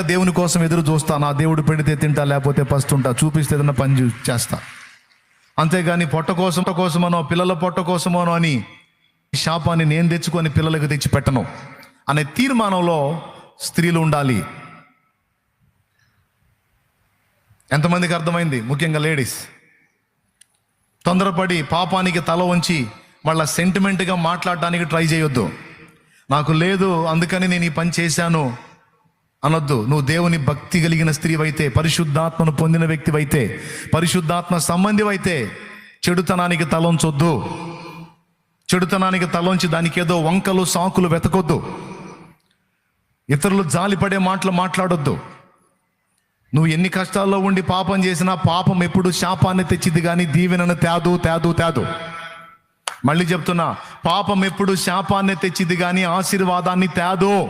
తినేదాకా దేవుని కోసం ఎదురు చూస్తా. నా దేవుడు పెడితే తింటా, లేకపోతే పస్తుంటా, చూపిస్తే ఏదన్నా పని చేస్తా. అంతేగాని పొట్ట కోసమనో పిల్లల పొట్ట కోసమనో అని శాపాన్ని నేను తెచ్చుకొని పిల్లలకు తెచ్చి పెట్టను అనే తీర్మానంలో స్త్రీలు ఉండాలి. ఎంతమందికి అర్థమైంది? ముఖ్యంగా లేడీస్. తొందరపడి పాపానికి తల వంచి మళ్ళీ సెంటిమెంట్గా మాట్లాడడానికి ట్రై చేయొద్దు. నాకు లేదు అందుకని నేను ఈ పని చేశాను అనొద్దు. నువ్వు దేవుని భక్తి కలిగిన స్త్రీవైతే, పరిశుద్ధాత్మను పొందిన వ్యక్తివైతే, పరిశుద్ధాత్మ సంబంధివైతే చెడుతనానికి తలొంచొద్దు. చెడుతనానికి తలొంచి దానికి ఏదో వంకలు సాకులు వెతకొద్దు. ఇతరులు జాలిపడే మాటలు మాట్లాడొద్దు. నువ్వు ఎన్ని కష్టాల్లో ఉండి పాపం చేసినా పాపం ఎప్పుడు శాపాన్ని తెచ్చిద్ది కానీ దీవెనను తేదు. మళ్ళీ చెప్తున్నా, పాపం ఎప్పుడు శాపాన్ని తెచ్చిద్ది కానీ ఆశీర్వాదాన్ని తేదు.